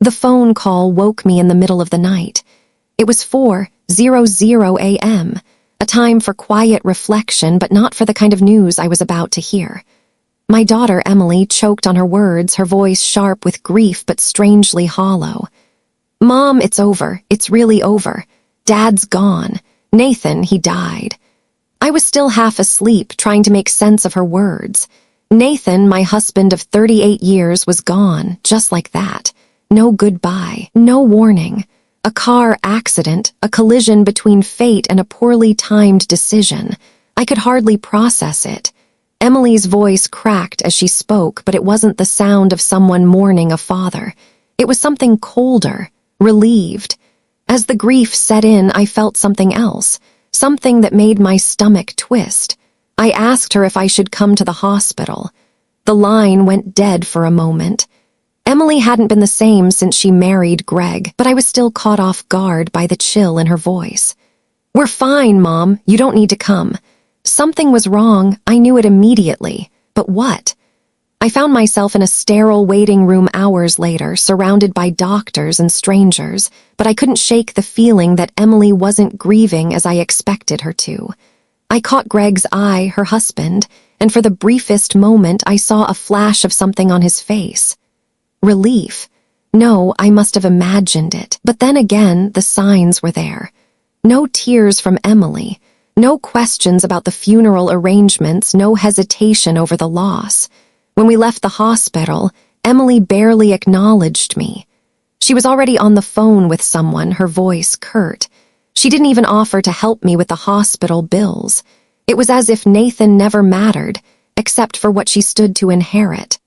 The phone call woke me in the middle of the night. It was 4:00 a.m., a time for quiet reflection, but not for the kind of news I was about to hear. My daughter, Emily, choked on her words, her voice sharp with grief but strangely hollow. "Mom, it's over. It's really over. Dad's gone. Nathan, he died." I was still half asleep, trying to make sense of her words. Nathan, my husband of 38 years, was gone, just like that. No goodbye, no warning. A car accident, a collision between fate and a poorly timed decision. I could hardly process it. Emily's voice cracked as she spoke, but it wasn't the sound of someone mourning a father. It was something colder, relieved. As the grief set in, I felt something else, something that made my stomach twist. I asked her if I should come to the hospital. The line went dead for a moment. Emily hadn't been the same since she married Greg, but I was still caught off guard by the chill in her voice. "We're fine, Mom. You don't need to come." Something was wrong. I knew it immediately. But what? I found myself in a sterile waiting room hours later, surrounded by doctors and strangers, but I couldn't shake the feeling that Emily wasn't grieving as I expected her to. I caught Greg's eye, her husband, and for the briefest moment I saw a flash of something on his face. Relief. No, I must have imagined it. But then again, the signs were there. No tears from Emily. No questions about the funeral arrangements, no hesitation over the loss. When we left the hospital, Emily barely acknowledged me. She was already on the phone with someone, her voice curt. She didn't even offer to help me with the hospital bills. It was as if Nathan never mattered, except for what she stood to inherit.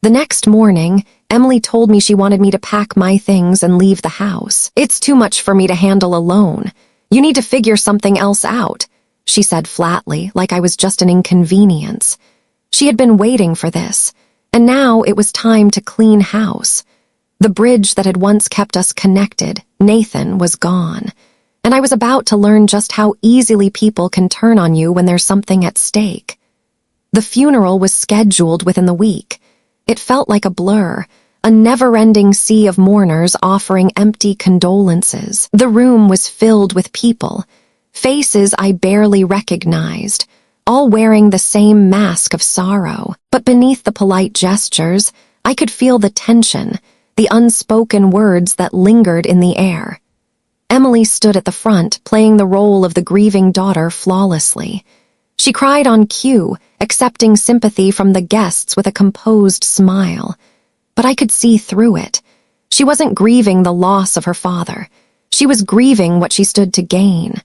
The next morning, Emily told me she wanted me to pack my things and leave the house. "It's too much for me to handle alone. You need to figure something else out," she said flatly, like I was just an inconvenience. She had been waiting for this, and now it was time to clean house. The bridge that had once kept us connected, Nathan, was gone, and I was about to learn just how easily people can turn on you when there's something at stake. The funeral was scheduled within the week. It felt like a blur, a never-ending sea of mourners offering empty condolences. The room was filled with people, faces I barely recognized, all wearing the same mask of sorrow. But beneath the polite gestures, I could feel the tension, the unspoken words that lingered in the air. Emily stood at the front, playing the role of the grieving daughter flawlessly. She cried on cue, accepting sympathy from the guests with a composed smile. But I could see through it. She wasn't grieving the loss of her father. She was grieving what she stood to gain.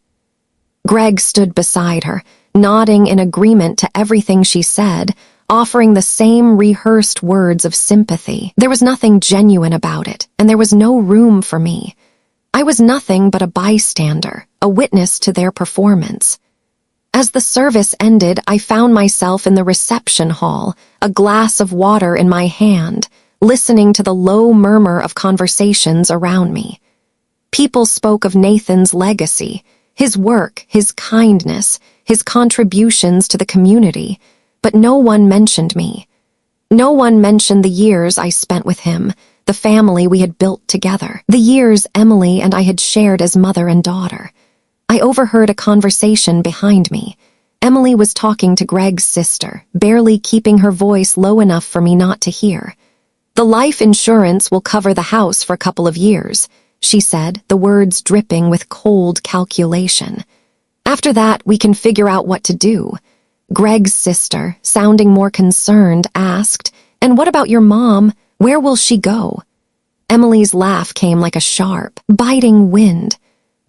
Greg stood beside her, nodding in agreement to everything she said, offering the same rehearsed words of sympathy. There was nothing genuine about it, and there was no room for me. I was nothing but a bystander, a witness to their performance. As the service ended, I found myself in the reception hall, a glass of water in my hand, listening to the low murmur of conversations around me. People spoke of Nathan's legacy, his work, his kindness, his contributions to the community, but no one mentioned me. No one mentioned the years I spent with him, the family we had built together, the years Emily and I had shared as mother and daughter. I overheard a conversation behind me. Emily was talking to Greg's sister, barely keeping her voice low enough for me not to hear. "The life insurance will cover the house for a couple of years," she said, the words dripping with cold calculation. "After that, we can figure out what to do." Greg's sister, sounding more concerned, asked, "And what about your mom? Where will she go?" Emily's laugh came like a sharp, biting wind.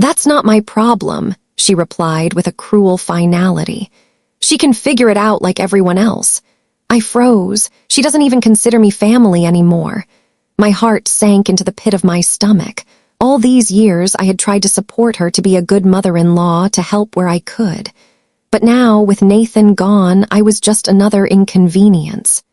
"That's not my problem," she replied with a cruel finality. "She can figure it out like everyone else." I froze. She doesn't even consider me family anymore. My heart sank into the pit of my stomach. All these years I had tried to support her, to be a good mother-in-law, to help where I could. But now, with Nathan gone, I was just another inconvenience.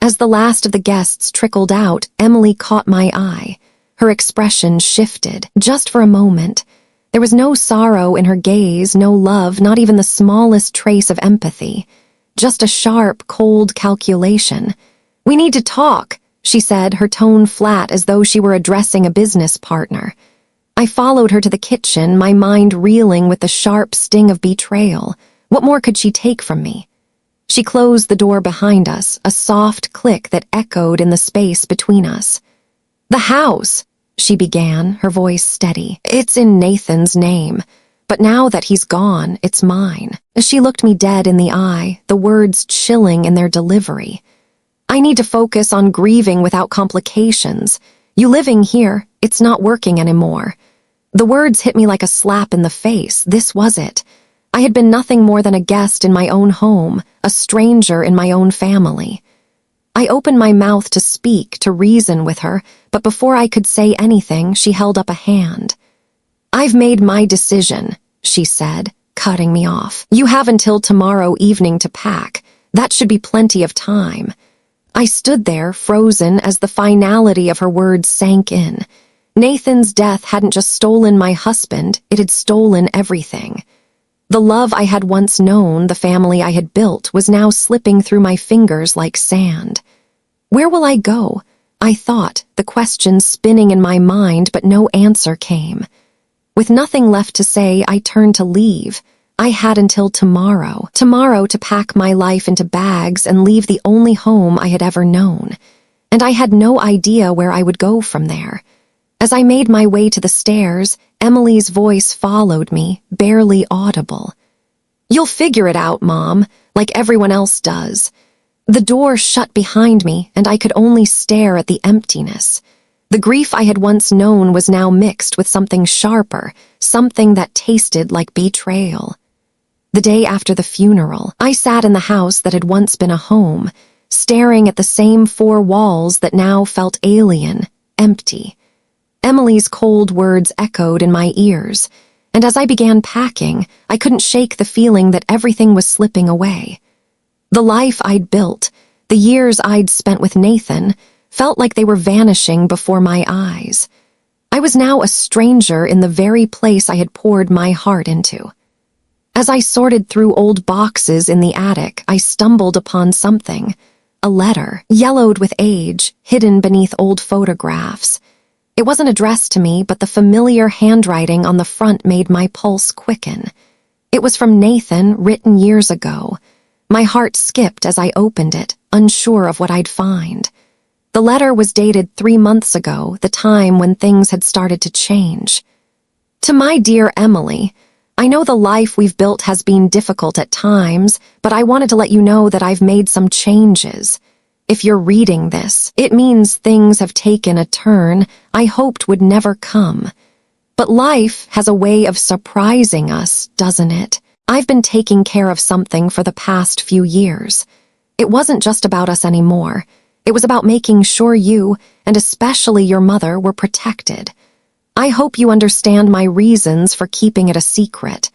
As the last of the guests trickled out, Emily caught my eye. Her expression shifted, just for a moment. There was no sorrow in her gaze, no love, not even the smallest trace of empathy. Just a sharp, cold calculation. "We need to talk," she said, her tone flat as though she were addressing a business partner. I followed her to the kitchen, my mind reeling with the sharp sting of betrayal. What more could she take from me? She closed the door behind us, a soft click that echoed in the space between us. "The house," she began, her voice steady. "It's in Nathan's name, but now that he's gone, it's mine." She looked me dead in the eye, the words chilling in their delivery. "I need to focus on grieving without complications. You living here, it's not working anymore." The words hit me like a slap in the face. This was it. I had been nothing more than a guest in my own home, a stranger in my own family. I opened my mouth to speak, to reason with her, but before I could say anything, she held up a hand. "I've made my decision," she said, cutting me off. "You have until tomorrow evening to pack. That should be plenty of time." I stood there, frozen, as the finality of her words sank in. Nathan's death hadn't just stolen my husband, it had stolen everything. The love I had once known, the family I had built, was now slipping through my fingers like sand. Where will I go? I thought, the question spinning in my mind, but no answer came. With nothing left to say, I turned to leave. I had until tomorrow to pack my life into bags and leave the only home I had ever known. And I had no idea where I would go from there. As I made my way to the stairs, Emily's voice followed me, barely audible. "You'll figure it out, Mom, like everyone else does." The door shut behind me, and I could only stare at the emptiness. The grief I had once known was now mixed with something sharper, something that tasted like betrayal. The day after the funeral, I sat in the house that had once been a home, staring at the same four walls that now felt alien, empty. Emily's cold words echoed in my ears, and as I began packing, I couldn't shake the feeling that everything was slipping away. The life I'd built, the years I'd spent with Nathan, felt like they were vanishing before my eyes. I was now a stranger in the very place I had poured my heart into. As I sorted through old boxes in the attic, I stumbled upon something. A letter, yellowed with age, hidden beneath old photographs. It wasn't addressed to me, but the familiar handwriting on the front made my pulse quicken. It was from Nathan, written years ago. My heart skipped as I opened it, unsure of what I'd find. The letter was dated 3 months ago, the time when things had started to change. "To my dear Emily, I know the life we've built has been difficult at times, but I wanted to let you know that I've made some changes. If you're reading this, it means things have taken a turn I hoped would never come. But life has a way of surprising us, doesn't it? I've been taking care of something for the past few years. It wasn't just about us anymore. It was about making sure you, and especially your mother, were protected. I hope you understand my reasons for keeping it a secret.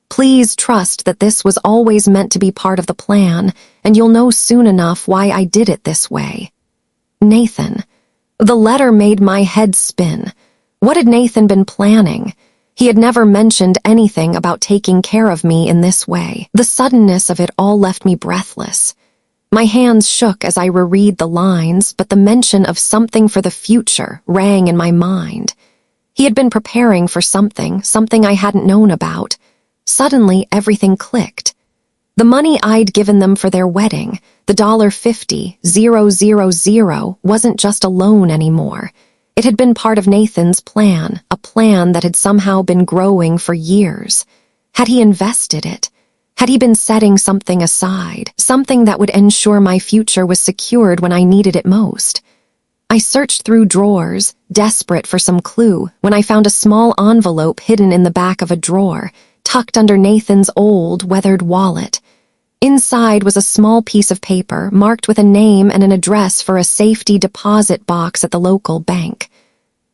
Please trust that this was always meant to be part of the plan, and you'll know soon enough why I did it this way. Nathan." The letter made my head spin. What had Nathan been planning? He had never mentioned anything about taking care of me in this way. The suddenness of it all left me breathless. My hands shook as I reread the lines, but the mention of something for the future rang in my mind. He had been preparing for something I hadn't known about. Suddenly, everything clicked. The money I'd given them for their wedding, the $50,000, wasn't just a loan anymore. It had been part of Nathan's plan, a plan that had somehow been growing for years. Had he invested it? Had he been setting something aside, something that would ensure my future was secured when I needed it most? I searched through drawers, desperate for some clue, when I found a small envelope hidden in the back of a drawer, tucked under Nathan's old, weathered wallet. Inside was a small piece of paper marked with a name and an address for a safety deposit box at the local bank.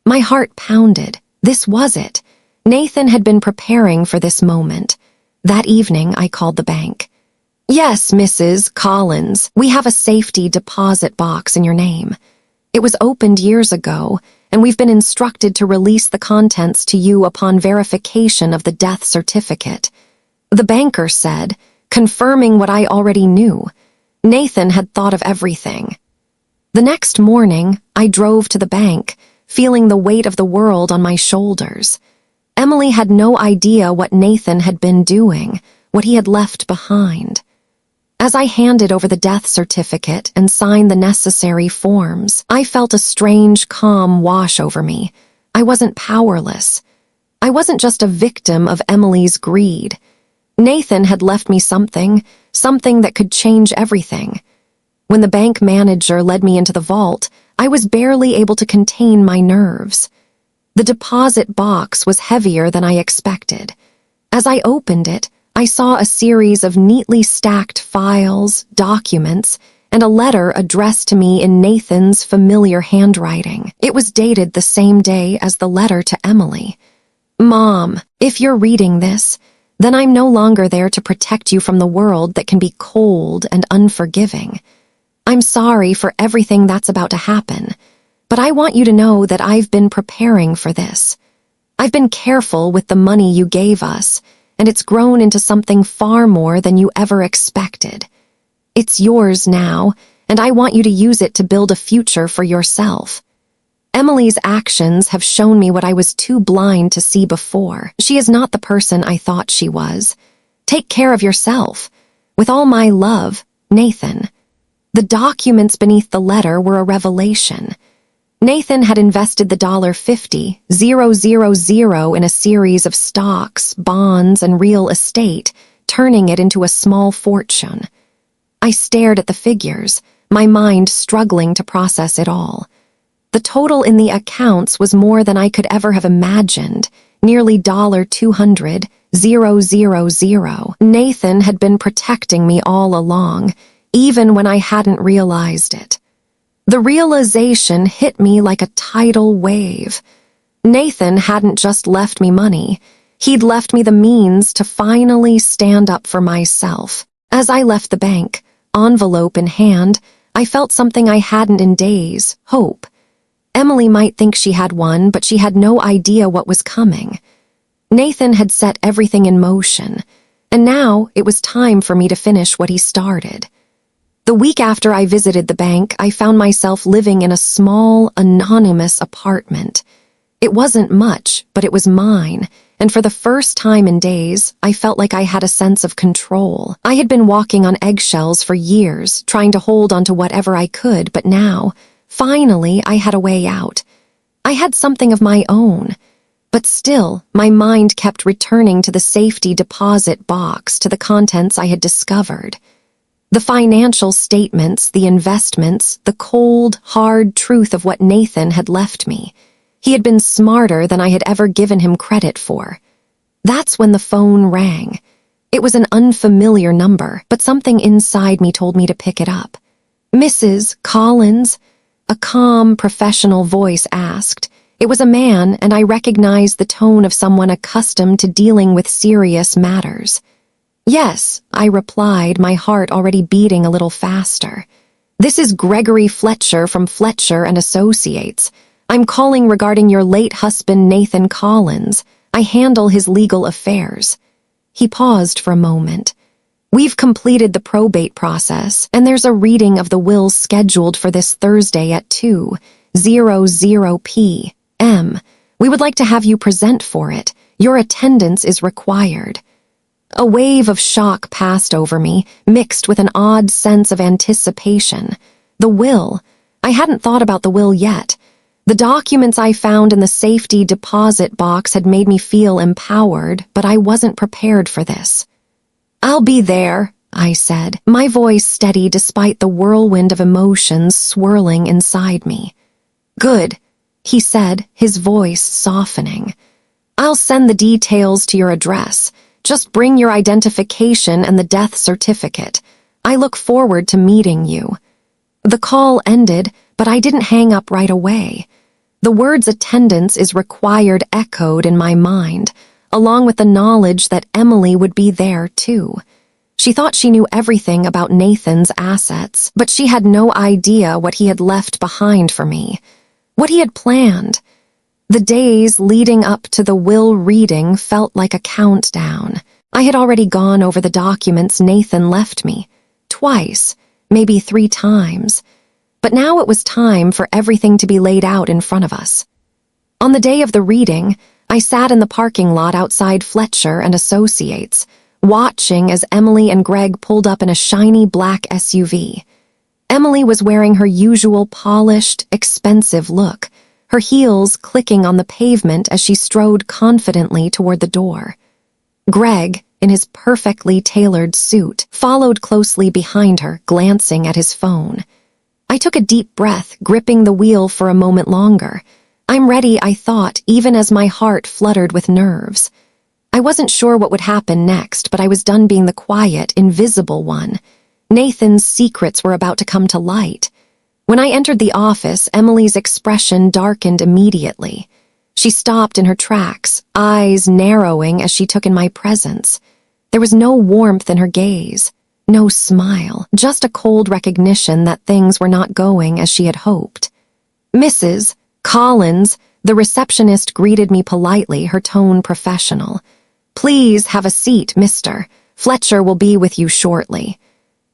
My heart pounded. This was it. Nathan had been preparing for this moment. That evening, I called the bank. "Yes, Mrs. Collins, we have a safety deposit box in your name. It was opened years ago, and we've been instructed to release the contents to you upon verification of the death certificate." The banker said, confirming what I already knew. Nathan had thought of everything. The next morning, I drove to the bank, feeling the weight of the world on my shoulders. Emily had no idea what Nathan had been doing, what he had left behind. As I handed over the death certificate and signed the necessary forms, I felt a strange calm wash over me. I wasn't powerless. I wasn't just a victim of Emily's greed. Nathan had left me something that could change everything. When the bank manager led me into the vault, I was barely able to contain my nerves. The deposit box was heavier than I expected. As I opened it, I saw a series of neatly stacked files, documents, and a letter addressed to me in Nathan's familiar handwriting. It was dated the same day as the letter to Emily. "Mom, if you're reading this, then I'm no longer there to protect you from the world that can be cold and unforgiving. I'm sorry for everything that's about to happen, but I want you to know that I've been preparing for this. I've been careful with the money you gave us, and it's grown into something far more than you ever expected. It's yours now, and I want you to use it to build a future for yourself. Emily's actions have shown me what I was too blind to see before. She is not the person I thought she was. Take care of yourself. With all my love, Nathan." The documents beneath the letter were a revelation. Nathan had invested the $50,000 in a series of stocks, bonds, and real estate, turning it into a small fortune. I stared at the figures, my mind struggling to process it all. The total in the accounts was more than I could ever have imagined, nearly $200,000. Nathan had been protecting me all along, even when I hadn't realized it. The realization hit me like a tidal wave. Nathan hadn't just left me money. He'd left me the means to finally stand up for myself. As I left the bank, envelope in hand, I felt something I hadn't in days: hope. Emily might think she had one, but she had no idea what was coming. Nathan had set everything in motion, and now it was time for me to finish what he started. The week after I visited the bank, I found myself living in a small, anonymous apartment. It wasn't much, but it was mine, and for the first time in days, I felt like I had a sense of control. I had been walking on eggshells for years, trying to hold onto whatever I could, but now, finally, I had a way out. I had something of my own, but still, my mind kept returning to the safety deposit box, to the contents I had discovered. The financial statements, the investments, the cold, hard truth of what Nathan had left me. He had been smarter than I had ever given him credit for. That's when the phone rang. It was an unfamiliar number, but something inside me told me to pick it up. "Mrs. Collins?" A calm, professional voice asked. It was a man, and I recognized the tone of someone accustomed to dealing with serious matters. "Yes," I replied, my heart already beating a little faster. "This is Gregory Fletcher from Fletcher and Associates. I'm calling regarding your late husband, Nathan Collins. I handle his legal affairs." He paused for a moment. "We've completed the probate process, and there's a reading of the will scheduled for this Thursday at 2:00 p.m. We would like to have you present for it. Your attendance is required." A wave of shock passed over me, mixed with an odd sense of anticipation. The will. I hadn't thought about the will yet. The documents I found in the safety deposit box had made me feel empowered, but I wasn't prepared for this. "I'll be there," I said, my voice steady despite the whirlwind of emotions swirling inside me. "Good," he said, his voice softening. "I'll send the details to your address. Just bring your identification and the death certificate. I look forward to meeting you." The call ended, but I didn't hang up right away. The words "attendance is required" echoed in my mind, along with the knowledge that Emily would be there too. She thought she knew everything about Nathan's assets, but she had no idea what he had left behind for me, what he had planned. The days leading up to the will reading felt like a countdown. I had already gone over the documents Nathan left me, twice, maybe 3 times. But now it was time for everything to be laid out in front of us. On the day of the reading, I sat in the parking lot outside Fletcher and Associates, watching as Emily and Greg pulled up in a shiny black SUV. Emily was wearing her usual polished, expensive look, her heels clicking on the pavement as she strode confidently toward the door. Greg, in his perfectly tailored suit, followed closely behind her, glancing at his phone. I took a deep breath, gripping the wheel for a moment longer. I'm ready, I thought, even as my heart fluttered with nerves. I wasn't sure what would happen next, but I was done being the quiet, invisible one. Nathan's secrets were about to come to light. When I entered the office, Emily's expression darkened immediately. She stopped in her tracks, eyes narrowing as she took in my presence. There was no warmth in her gaze, no smile, just a cold recognition that things were not going as she had hoped. Mrs. Collins, the receptionist, greeted me politely, her tone professional. "Please have a seat, Mr. Fletcher will be with you shortly."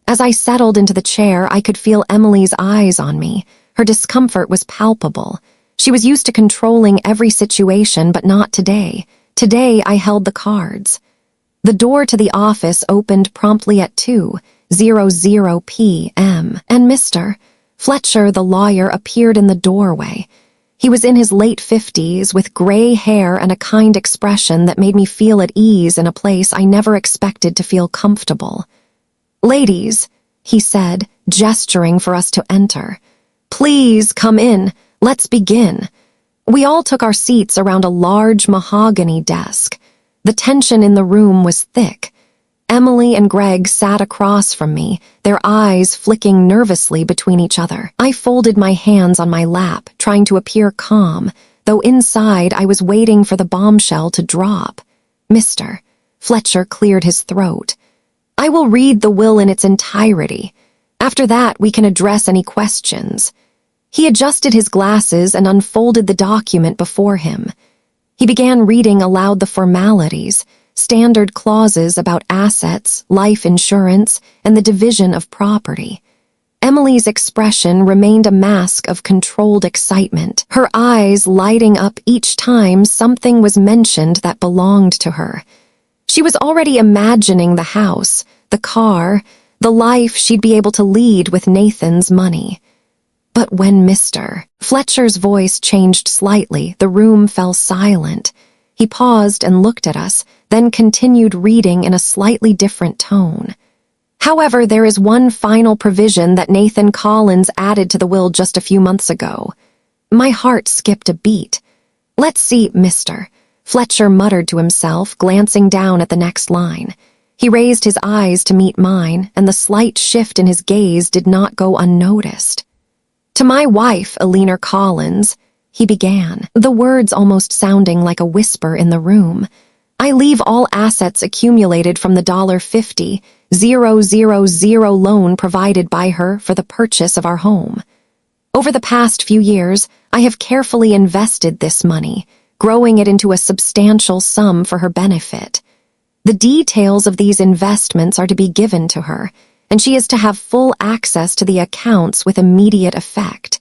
As I settled into the chair, I could feel Emily's eyes on me. Her discomfort was palpable. She was used to controlling every situation, but not today. Today, I held the cards. The door to the office opened promptly at 2:00 p.m., and Mr. Fletcher, the lawyer, appeared in the doorway. He was in his late 50s, with gray hair and a kind expression that made me feel at ease in a place I never expected to feel comfortable. "Ladies," he said, gesturing for us to enter. "Please come in. Let's begin." We all took our seats around a large mahogany desk. The tension in the room was thick. Emily and Greg sat across from me, their eyes flicking nervously between each other. I folded my hands on my lap, trying to appear calm, though inside I was waiting for the bombshell to drop. "Mr. Fletcher cleared his throat. "I will read the will in its entirety. After that, we can address any questions." He adjusted his glasses and unfolded the document before him. He began reading aloud the formalities, standard clauses about assets, life insurance, and the division of property. Emily's expression remained a mask of controlled excitement, her eyes lighting up each time something was mentioned that belonged to her. She was already imagining the house, the car, the life she'd be able to lead with Nathan's money. But when Mr. Fletcher's voice changed slightly, the room fell silent. He paused and looked at us, then continued reading in a slightly different tone. "However, there is one final provision that Nathan Collins added to the will just a few months ago." My heart skipped a beat. "Let's see, Mr. Fletcher muttered to himself, glancing down at the next line. He raised his eyes to meet mine, and the slight shift in his gaze did not go unnoticed. "To my wife, Eleanor Collins," he began, the words almost sounding like a whisper in the room, "I leave all assets accumulated from the $50,000 loan provided by her for the purchase of our home. Over the past few years, I have carefully invested this money, growing it into a substantial sum for her benefit. The details of these investments are to be given to her, and she is to have full access to the accounts with immediate effect."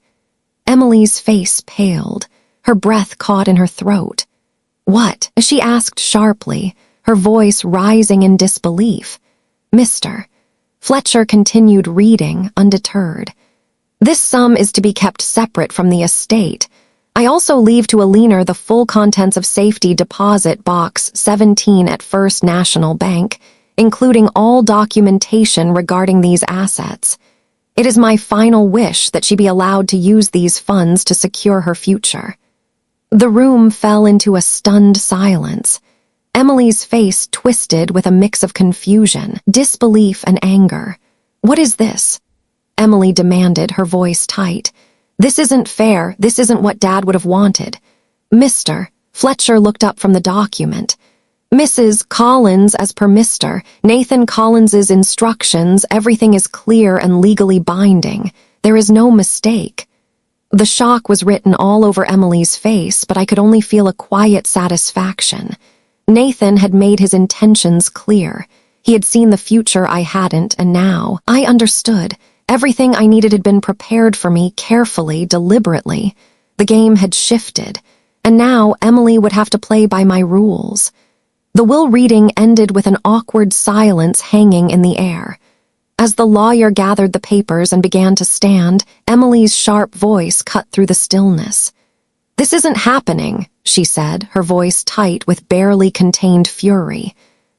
Emily's face paled. Her breath caught in her throat. "What?" she asked sharply, her voice rising in disbelief. Mr. Fletcher continued reading, undeterred. "This sum is to be kept separate from the estate. I also leave to Eleanor the full contents of Safety Deposit Box 17 at First National Bank, including all documentation regarding these assets. It is my final wish that she be allowed to use these funds to secure her future." The room fell into a stunned silence. Emily's face twisted with a mix of confusion, disbelief, and anger. "What is this?" Emily demanded, her voice tight. "This isn't fair. This isn't what Dad would have wanted." Mr. Fletcher looked up from the document. "Mrs. Collins, as per Mr. Nathan Collins's instructions, everything is clear and legally binding. There is no mistake." The shock was written all over Emily's face, but I could only feel a quiet satisfaction. Nathan had made his intentions clear. He had seen the future I hadn't, and now I understood. Everything I needed had been prepared for me carefully, deliberately. The game had shifted, and now Emily would have to play by my rules. The will reading ended with an awkward silence hanging in the air. As the lawyer gathered the papers and began to stand, Emily's sharp voice cut through the stillness. "This isn't happening," she said, her voice tight with barely contained fury.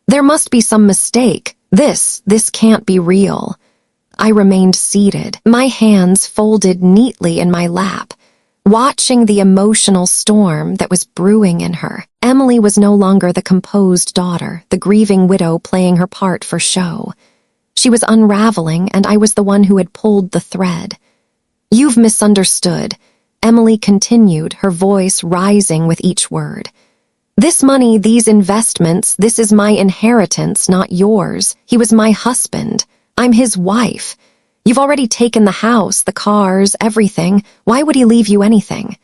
"There must be some mistake. This can't be real." I remained seated, my hands folded neatly in my lap, watching the emotional storm that was brewing in her. Emily was no longer the composed daughter, the grieving widow playing her part for show. She was unraveling, and I was the one who had pulled the thread. "You've misunderstood," Emily continued, her voice rising with each word. "This money, these investments, this is my inheritance, not yours. He was my husband. I'm his wife. You've already taken the house, the cars, everything. Why would he leave you anything?"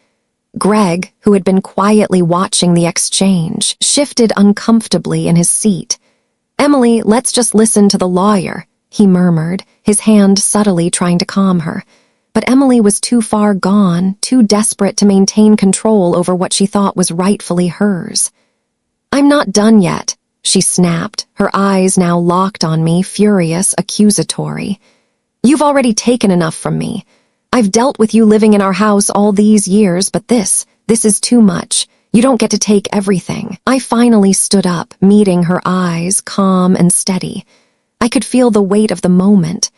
Greg, who had been quietly watching the exchange, shifted uncomfortably in his seat. "Emily, let's just listen to the lawyer," he murmured, his hand subtly trying to calm her. But Emily was too far gone, too desperate to maintain control over what she thought was rightfully hers. "I'm not done yet," she snapped, her eyes now locked on me, furious, accusatory. "You've already taken enough from me. I've dealt with you living in our house all these years, but this is too much. You don't get to take everything." I finally stood up, meeting her eyes, calm and steady. I could feel the weight of the moment.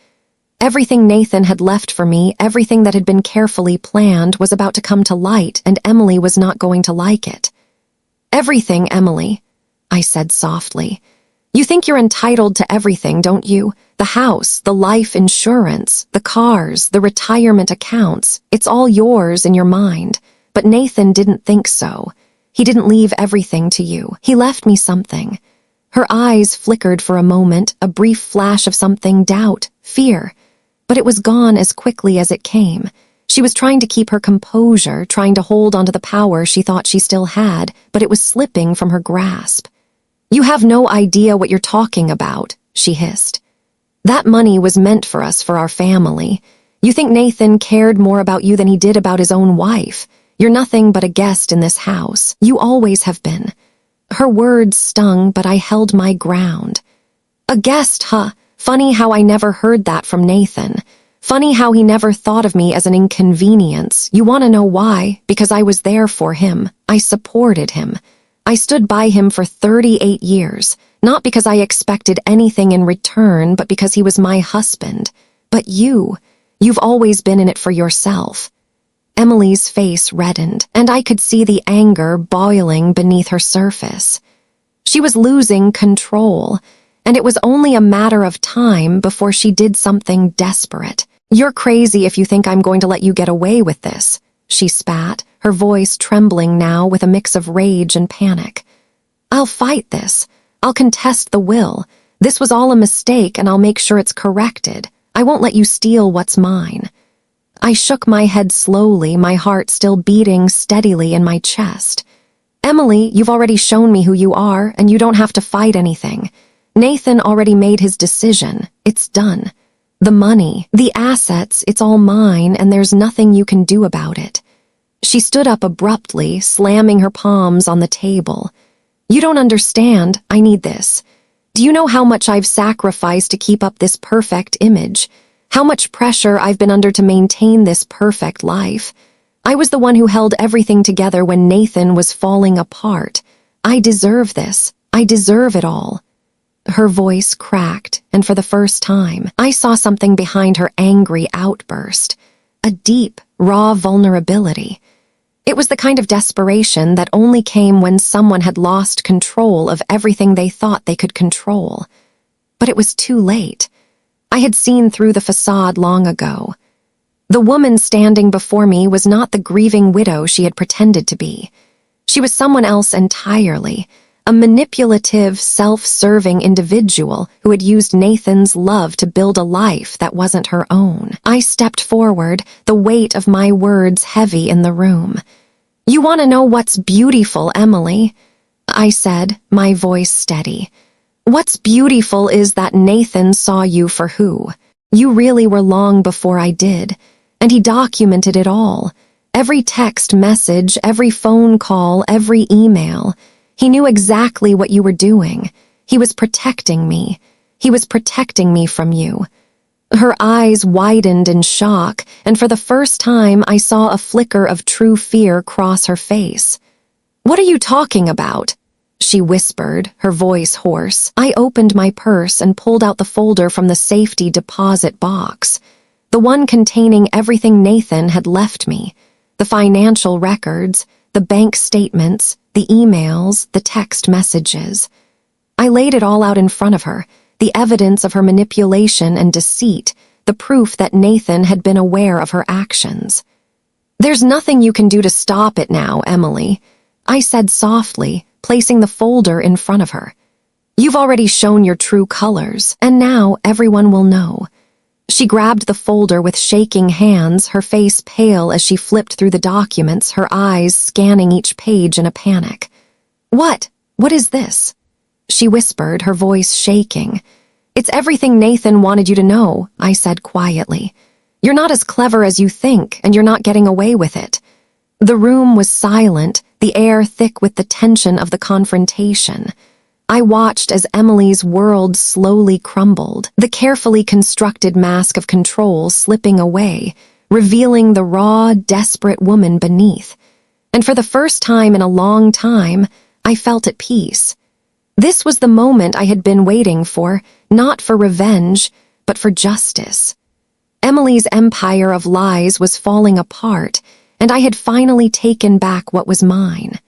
Everything Nathan had left for me, everything that had been carefully planned, was about to come to light, and Emily was not going to like it. "Everything, Emily," I said softly. "You think you're entitled to everything, don't you? The house, the life insurance, the cars, the retirement accounts. It's all yours in your mind. But Nathan didn't think so. He didn't leave everything to you. He left me something." Her eyes flickered for a moment, a brief flash of something, doubt, fear. But it was gone as quickly as it came. She was trying to keep her composure, trying to hold onto the power she thought she still had, but it was slipping from her grasp. "You have no idea what you're talking about," she hissed. "That money was meant for us, for our family. You think Nathan cared more about you than he did about his own wife. You're nothing but a guest in this house. You always have been." Her words stung, but I held my ground. "A guest, huh? Funny how I never heard that from Nathan. Funny how he never thought of me as an inconvenience. You want to know why? Because I was there for him. I supported him. I stood by him for 38 years, not because I expected anything in return, but because he was my husband. But you've always been in it for yourself." Emily's face reddened, and I could see the anger boiling beneath her surface. She was losing control, and it was only a matter of time before she did something desperate. "You're crazy if you think I'm going to let you get away with this," she spat, her voice trembling now with a mix of rage and panic. "I'll fight this. I'll contest the will. This was all a mistake, and I'll make sure it's corrected. I won't let you steal what's mine." I shook my head slowly, my heart still beating steadily in my chest. "Emily, you've already shown me who you are, and you don't have to fight anything. Nathan already made his decision. It's done. The money, the assets, it's all mine, and there's nothing you can do about it." She stood up abruptly, slamming her palms on the table. "You don't understand. I need this. Do you know how much I've sacrificed to keep up this perfect image? How much pressure I've been under to maintain this perfect life? I was the one who held everything together when Nathan was falling apart. I deserve this. I deserve it all." Her voice cracked, and for the first time, I saw something behind her angry outburst. A deep, raw vulnerability. It was the kind of desperation that only came when someone had lost control of everything they thought they could control. But it was too late. I had seen through the facade long ago. The woman standing before me was not the grieving widow she had pretended to be. She was someone else entirely, a manipulative, self-serving individual who had used Nathan's love to build a life that wasn't her own. I stepped forward, the weight of my words heavy in the room. "You want to know what's beautiful, Emily?" I said, my voice steady. "What's beautiful is that Nathan saw you for who You really were long before I did, and he documented it all. Every text message, every phone call, every email. He knew exactly what you were doing. He was protecting me. He was protecting me from you. Her eyes widened in shock, and for the first time I saw a flicker of true fear cross her face. "What are you talking about?" she whispered, her voice hoarse. I opened my purse and pulled out the folder from the safety deposit box, the one containing everything Nathan had left me, the financial records, the bank statements, the emails, the text messages. I laid it all out in front of her, the evidence of her manipulation and deceit, the proof that Nathan had been aware of her actions. "There's nothing you can do to stop it now, Emily," I said softly, placing the folder in front of her. "You've already shown your true colors, and now everyone will know." She grabbed the folder with shaking hands, her face pale as she flipped through the documents, her eyes scanning each page in a panic. What is this?" she whispered, her voice shaking. "It's everything Nathan wanted you to know," I said quietly. "You're not as clever as you think, and you're not getting away with it." The room was silent, the air thick with the tension of the confrontation. I watched as Emily's world slowly crumbled, the carefully constructed mask of control slipping away, revealing the raw, desperate woman beneath. And for the first time in a long time, I felt at peace. This was the moment I had been waiting for, not for revenge, but for justice. Emily's empire of lies was falling apart, and I had finally taken back what was mine.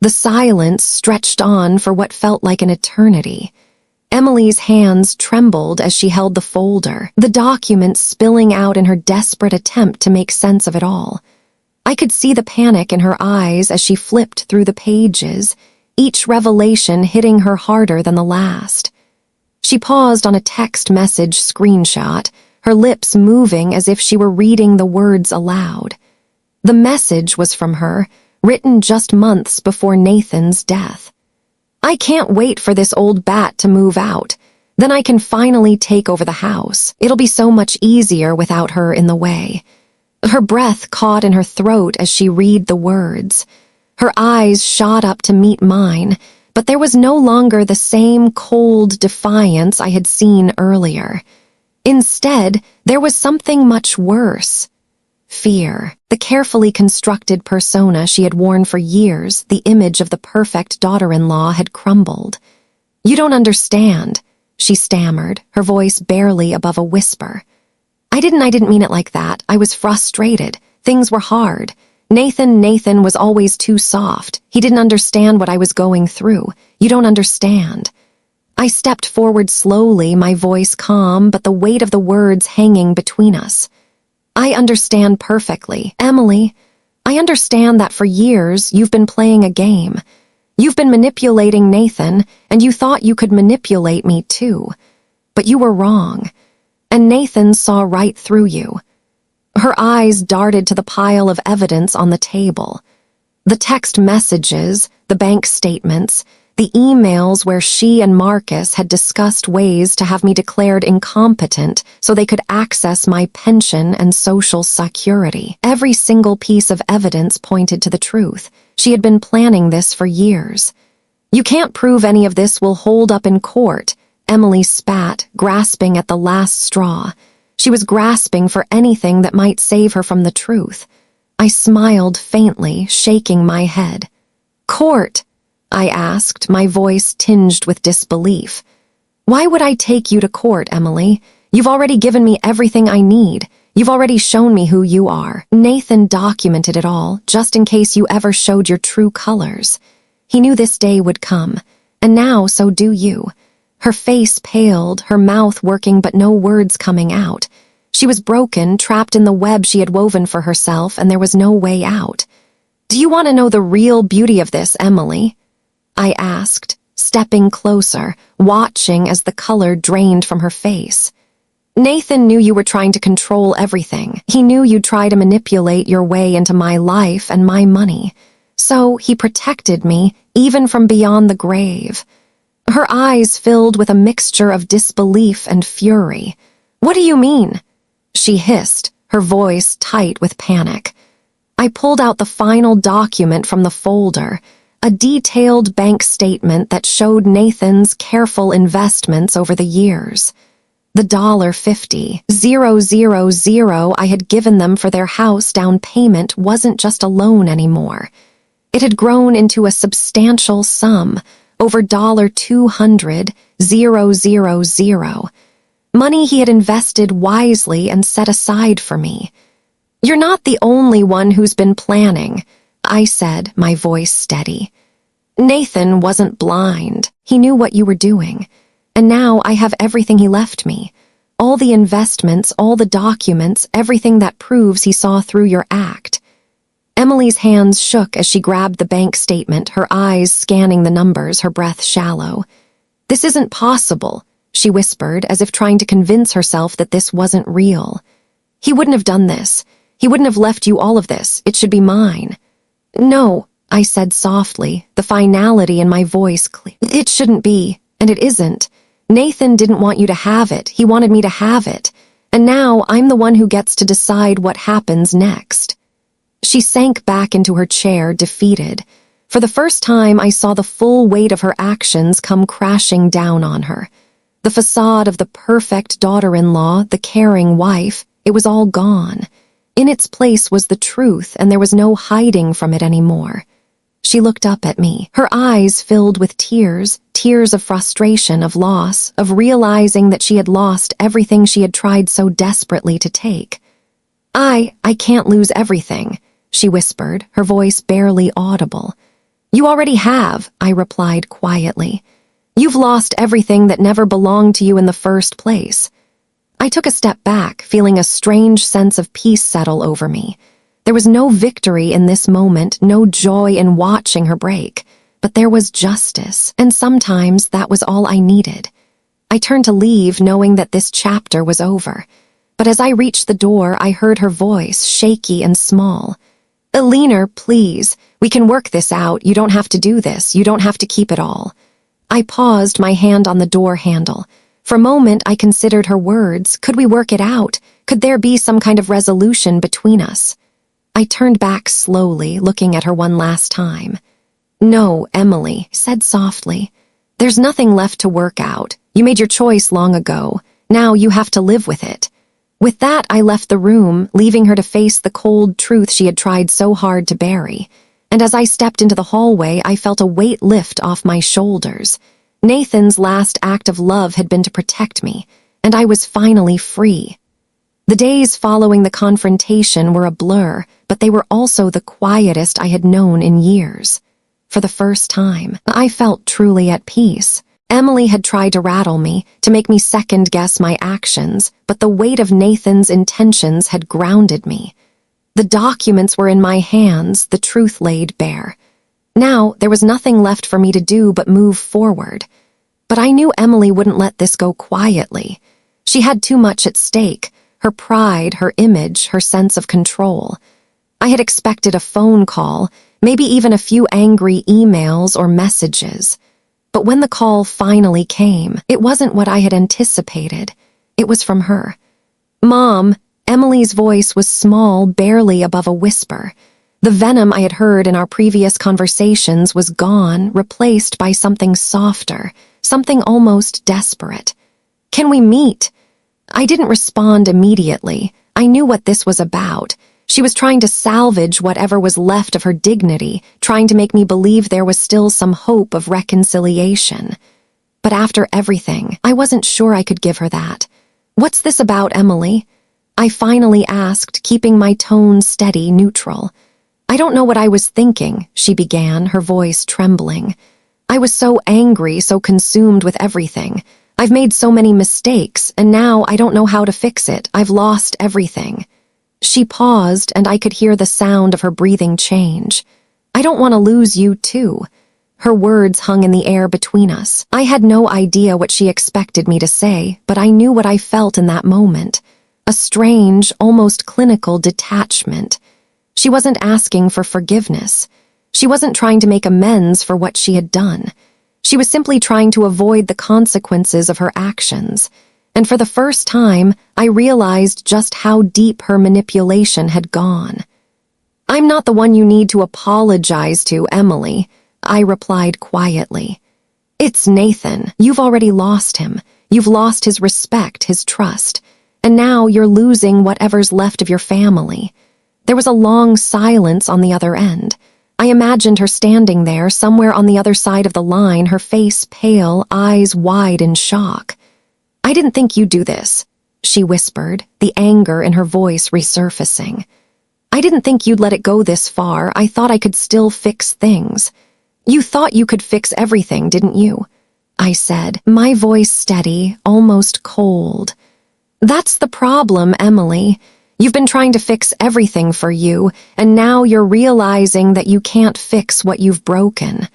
The silence stretched on for what felt like an eternity. Emily's hands trembled as she held the folder, the documents spilling out in her desperate attempt to make sense of it all. I could see the panic in her eyes as she flipped through the pages, each revelation hitting her harder than the last. She paused on a text message screenshot, her lips moving as if she were reading the words aloud. The message was from her, written just months before Nathan's death. "I can't wait for this old bat to move out. Then I can finally take over the house. It'll be so much easier without her in the way." Her breath caught in her throat as she read the words. Her eyes shot up to meet mine, but there was no longer the same cold defiance I had seen earlier. Instead, there was something much worse. Fear. The carefully constructed persona she had worn for years, the image of the perfect daughter-in-law, had crumbled. "You don't understand," she stammered, her voice barely above a whisper. I didn't mean it like that. I was frustrated. Things were hard. Nathan was always too soft. He didn't understand what I was going through. You don't understand. I stepped forward slowly, my voice calm, but the weight of the words hanging between us. "I understand perfectly, Emily. I understand that for years you've been playing a game. You've been manipulating Nathan, and you thought you could manipulate me too. But you were wrong. And Nathan saw right through you." Her eyes darted to the pile of evidence on the table. The text messages, the bank statements, the emails where she and Marcus had discussed ways to have me declared incompetent so they could access my pension and social security. Every single piece of evidence pointed to the truth. She had been planning this for years. "You can't prove any of this will hold up in court," Emily spat, grasping at the last straw. She was grasping for anything that might save her from the truth. I smiled faintly, shaking my head. "Court?" I asked, my voice tinged with disbelief. "Why would I take you to court, Emily? You've already given me everything I need. You've already shown me who you are. Nathan documented it all, just in case you ever showed your true colors. He knew this day would come, and now so do you." Her face paled, her mouth working but no words coming out. She was broken, trapped in the web she had woven for herself, and there was no way out. "Do you want to know the real beauty of this, Emily?" I asked, stepping closer, watching as the color drained from her face. "Nathan knew you were trying to control everything. He knew you'd try to manipulate your way into my life and my money. So he protected me, even from beyond the grave." Her eyes filled with a mixture of disbelief and fury. What do you mean? She hissed, her voice tight with panic. I pulled out the final document from the folder, a detailed bank statement that showed Nathan's careful investments over the years. The $50,000 I had given them for their house down payment wasn't just a loan anymore. It had grown into a substantial sum, over $200,000, money he had invested wisely and set aside for me. You're not the only one who's been planning, I said, my voice steady. Nathan wasn't blind. He knew what you were doing. And now I have everything he left me. All the investments, all the documents, everything that proves he saw through your act. Emily's hands shook as she grabbed the bank statement, her eyes scanning the numbers, her breath shallow. This isn't possible, she whispered, as if trying to convince herself that this wasn't real. He wouldn't have done this. He wouldn't have left you all of this. It should be mine. No, I said softly, the finality in my voice clear. It shouldn't be, and it isn't. Nathan didn't want you to have it. He wanted me to have it. And now I'm the one who gets to decide what happens next. She sank back into her chair, defeated. For the first time, I saw the full weight of her actions come crashing down on her. The facade of the perfect daughter-in-law, the caring wife, it was all gone. In its place was the truth, and there was no hiding from it anymore. She looked up at me, her eyes filled with tears, tears of frustration, of loss, of realizing that she had lost everything she had tried so desperately to take. I can't lose everything, she whispered, her voice barely audible. You already have, I replied quietly. You've lost everything that never belonged to you in the first place. I took a step back, feeling a strange sense of peace settle over me. There was no victory in this moment, no joy in watching her break, but there was justice, and sometimes that was all I needed. I turned to leave, knowing that this chapter was over, but as I reached the door, I heard her voice, shaky and small. Eleanor, please, we can work this out. You don't have to do this. You don't have to keep it all. I paused, my hand on the door handle. For a moment, I considered her words. Could we work it out? Could there be some kind of resolution between us? I turned back slowly, looking at her one last time. No, Emily, I said softly. There's nothing left to work out. You made your choice long ago. Now you have to live with it. With that, I left the room, leaving her to face the cold truth she had tried so hard to bury. And as I stepped into the hallway, I felt a weight lift off my shoulders. Nathan's last act of love had been to protect me, and I was finally free. The days following the confrontation were a blur, but they were also the quietest I had known in years. For the first time, I felt truly at peace. Emily had tried to rattle me, to make me second-guess my actions, but the weight of Nathan's intentions had grounded me. The documents were in my hands, the truth laid bare. Now, there was nothing left for me to do but move forward. But I knew Emily wouldn't let this go quietly. She had too much at stake, her pride, her image, her sense of control. I had expected a phone call, maybe even a few angry emails or messages. But when the call finally came, it wasn't what I had anticipated. It was from her. Mom, Emily's voice was small, barely above a whisper. The venom I had heard in our previous conversations was gone, replaced by something softer, something almost desperate. Can we meet? I didn't respond immediately. I knew what this was about. She was trying to salvage whatever was left of her dignity, trying to make me believe there was still some hope of reconciliation. But after everything, I wasn't sure I could give her that. What's this about, Emily? I finally asked, keeping my tone steady, neutral. I don't know what I was thinking, she began, her voice trembling. I was so angry, so consumed with everything. I've made so many mistakes, and now I don't know how to fix it. I've lost everything. She paused, and I could hear the sound of her breathing change. I don't want to lose you, too. Her words hung in the air between us. I had no idea what she expected me to say, but I knew what I felt in that moment. A strange, almost clinical detachment. She wasn't asking for forgiveness. She wasn't trying to make amends for what she had done. She was simply trying to avoid the consequences of her actions. And for the first time, I realized just how deep her manipulation had gone. "I'm not the one you need to apologize to, Emily," I replied quietly. "It's Nathan. You've already lost him. You've lost his respect, his trust. And now you're losing whatever's left of your family." There was a long silence on the other end. I imagined her standing there, somewhere on the other side of the line, her face pale, eyes wide in shock. "I didn't think you'd do this," she whispered, the anger in her voice resurfacing. "I didn't think you'd let it go this far. I thought I could still fix things." "You thought you could fix everything, didn't you?" I said, my voice steady, almost cold. "That's the problem, Emily. You've been trying to fix everything for you, and now you're realizing that you can't fix what you've broken."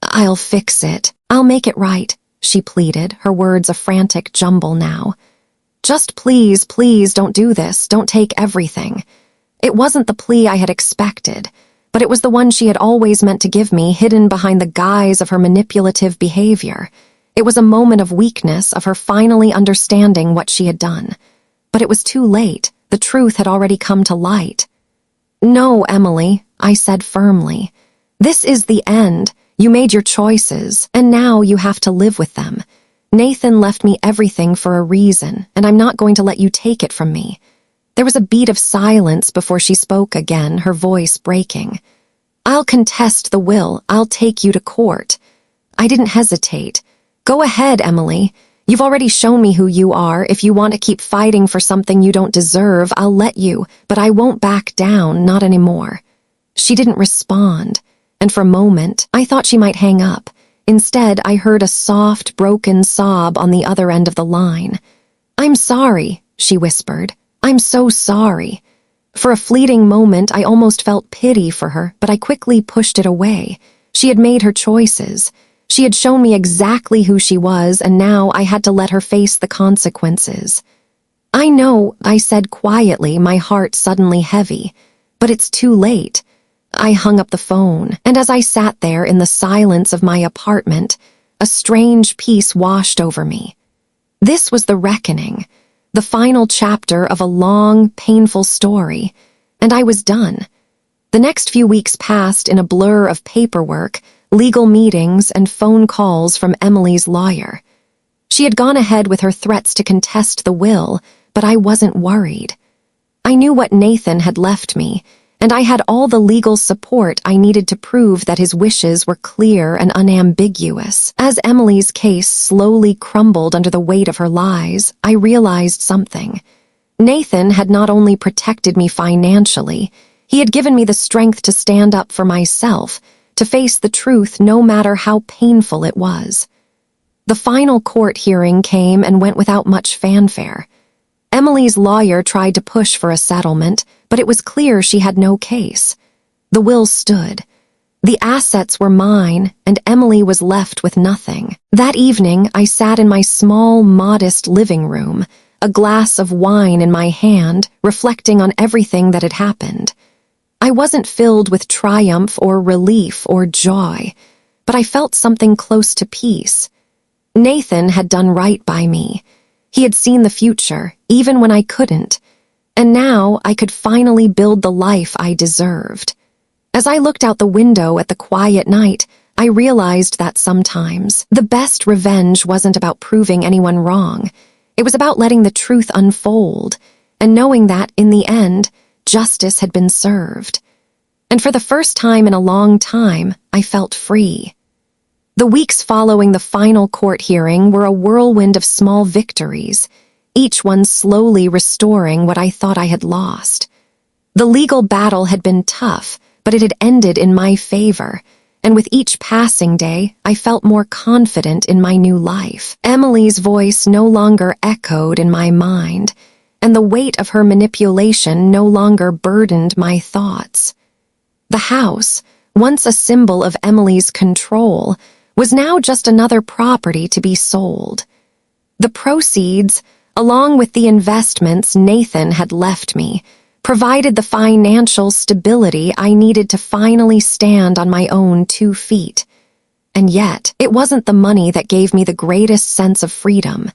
"I'll fix it. I'll make it right," she pleaded, her words a frantic jumble now. "Just please, please don't do this. Don't take everything." It wasn't the plea I had expected, but it was the one she had always meant to give me, hidden behind the guise of her manipulative behavior. It was a moment of weakness, of her finally understanding what she had done. But it was too late. The truth had already come to light. "No, Emily," I said firmly. "This is the end. You made your choices, and now you have to live with them. Nathan left me everything for a reason, and I'm not going to let you take it from me." There was a beat of silence before she spoke again, her voice breaking. "I'll contest the will. I'll take you to court." I didn't hesitate. "Go ahead, Emily. You've already shown me who you are. If you want to keep fighting for something you don't deserve, I'll let you, but I won't back down, not anymore." She didn't respond, and for a moment, I thought she might hang up. Instead, I heard a soft, broken sob on the other end of the line. "I'm sorry," she whispered. "I'm so sorry." For a fleeting moment, I almost felt pity for her, but I quickly pushed it away. She had made her choices. She had shown me exactly who she was, and now I had to let her face the consequences. "I know," I said quietly, my heart suddenly heavy. "But it's too late." I hung up the phone, and as I sat there in the silence of my apartment, a strange peace washed over me. This was the reckoning, the final chapter of a long, painful story, and I was done. The next few weeks passed in a blur of paperwork, legal meetings, and phone calls from Emily's lawyer. She had gone ahead with her threats to contest the will, but I wasn't worried. I knew what Nathan had left me, and I had all the legal support I needed to prove that his wishes were clear and unambiguous. As Emily's case slowly crumbled under the weight of her lies, I realized something. Nathan had not only protected me financially, he had given me the strength to stand up for myself, to face the truth no matter how painful it was. The final court hearing came and went without much fanfare. Emily's lawyer tried to push for a settlement, but it was clear she had no case. The will stood. The assets were mine, and Emily was left with nothing. That evening, I sat in my small, modest living room, a glass of wine in my hand, reflecting on everything that had happened. I wasn't filled with triumph or relief or joy, but I felt something close to peace. Nathan had done right by me. He had seen the future, even when I couldn't, and now I could finally build the life I deserved. As I looked out the window at the quiet night, I realized that sometimes the best revenge wasn't about proving anyone wrong. It was about letting the truth unfold, and knowing that, in the end, justice had been served. And for the first time in a long time, I felt free. The weeks following the final court hearing were a whirlwind of small victories, each one slowly restoring what I thought I had lost. The legal battle had been tough, but it had ended in my favor, and with each passing day, I felt more confident in my new life. Emily's voice no longer echoed in my mind, and the weight of her manipulation no longer burdened my thoughts. The house, once a symbol of Emily's control, was now just another property to be sold. The proceeds, along with the investments Nathan had left me, provided the financial stability I needed to finally stand on my own 2 feet. And yet, it wasn't the money that gave me the greatest sense of freedom.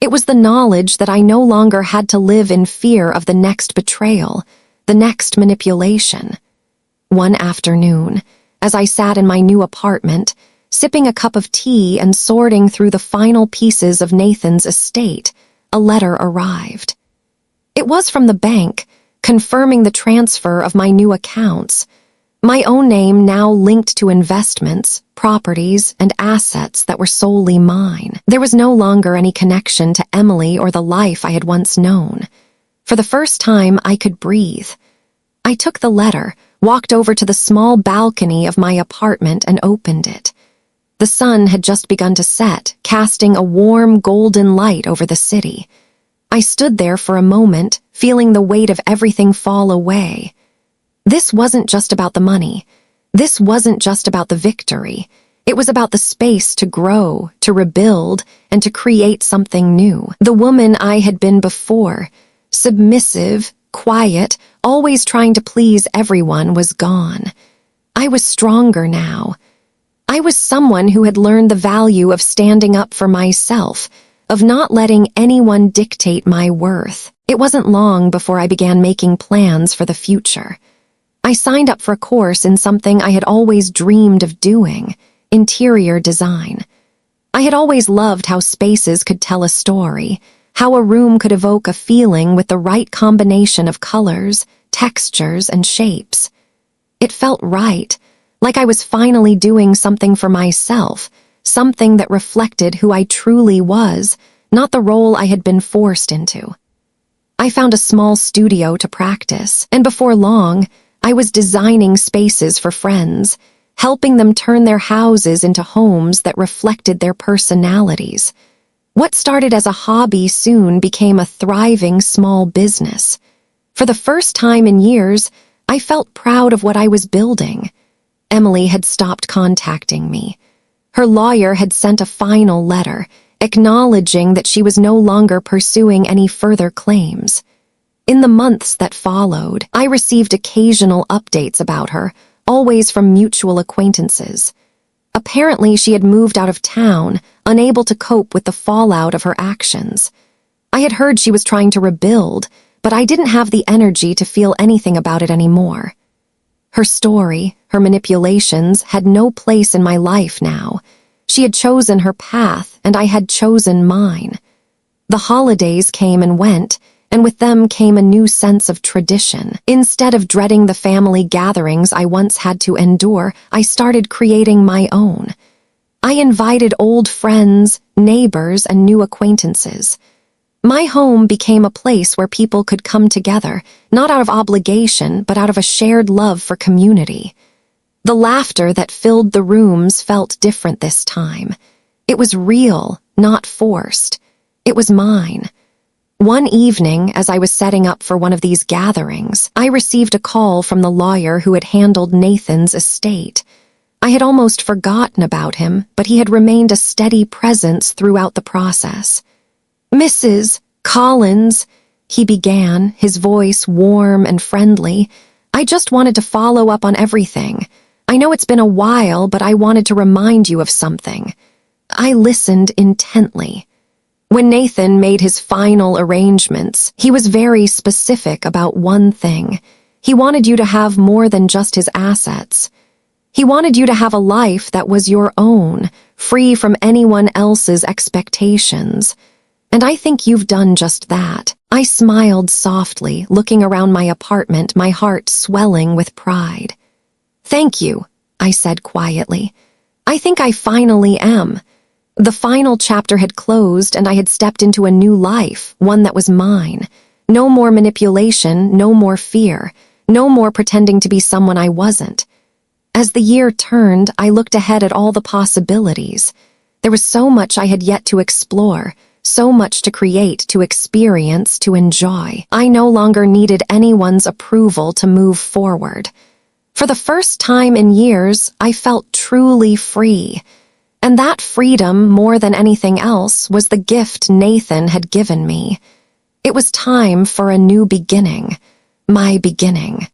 It was the knowledge that I no longer had to live in fear of the next betrayal, the next manipulation. One afternoon, as I sat in my new apartment, sipping a cup of tea and sorting through the final pieces of Nathan's estate, a letter arrived. It was from the bank, confirming the transfer of my new accounts, my own name now linked to investments, properties, and assets that were solely mine. There was no longer any connection to Emily or the life I had once known. For the first time, I could breathe. I took the letter, walked over to the small balcony of my apartment, and opened it. The sun had just begun to set, casting a warm golden light over the city. I stood there for a moment, feeling the weight of everything fall away. This wasn't just about the money. This wasn't just about the victory. It was about the space to grow, to rebuild, and to create something new. The woman I had been before, submissive, quiet, always trying to please everyone, was gone. I was stronger now. I was someone who had learned the value of standing up for myself, of not letting anyone dictate my worth. It wasn't long before I began making plans for the future. I signed up for a course in something I had always dreamed of doing, interior design. I had always loved how spaces could tell a story, how a room could evoke a feeling with the right combination of colors, textures, and shapes. It felt right, like I was finally doing something for myself, something that reflected who I truly was, not the role I had been forced into. I found a small studio to practice, and before long, I was designing spaces for friends, helping them turn their houses into homes that reflected their personalities. What started as a hobby soon became a thriving small business. For the first time in years, I felt proud of what I was building. Emily had stopped contacting me. Her lawyer had sent a final letter, acknowledging that she was no longer pursuing any further claims. In the months that followed, I received occasional updates about her, always from mutual acquaintances. Apparently, she had moved out of town, unable to cope with the fallout of her actions. I had heard she was trying to rebuild, but I didn't have the energy to feel anything about it anymore. Her story, her manipulations, had no place in my life now. She had chosen her path, and I had chosen mine. The holidays came and went, and with them came a new sense of tradition. Instead of dreading the family gatherings I once had to endure, I started creating my own. I invited old friends, neighbors, and new acquaintances. My home became a place where people could come together, not out of obligation, but out of a shared love for community. The laughter that filled the rooms felt different this time. It was real, not forced. It was mine. One evening, as I was setting up for one of these gatherings, I received a call from the lawyer who had handled Nathan's estate. I had almost forgotten about him, but he had remained a steady presence throughout the process. "Mrs. Collins," he began, his voice warm and friendly. "I just wanted to follow up on everything. I know it's been a while, but I wanted to remind you of something." I listened intently. When Nathan made his final arrangements, he was very specific about one thing. He wanted you to have more than just his assets. He wanted you to have a life that was your own, free from anyone else's expectations. And I think you've done just that. I smiled softly, looking around my apartment, my heart swelling with pride. "Thank you," I said quietly. "I think I finally am." The final chapter had closed, and I had stepped into a new life, one that was mine. No more manipulation, no more fear, no more pretending to be someone I wasn't. As the year turned, I looked ahead at all the possibilities. There was so much I had yet to explore, so much to create, to experience, to enjoy. I no longer needed anyone's approval to move forward. For the first time in years, I felt truly free. And that freedom, more than anything else, was the gift Nathan had given me. It was time for a new beginning, my beginning.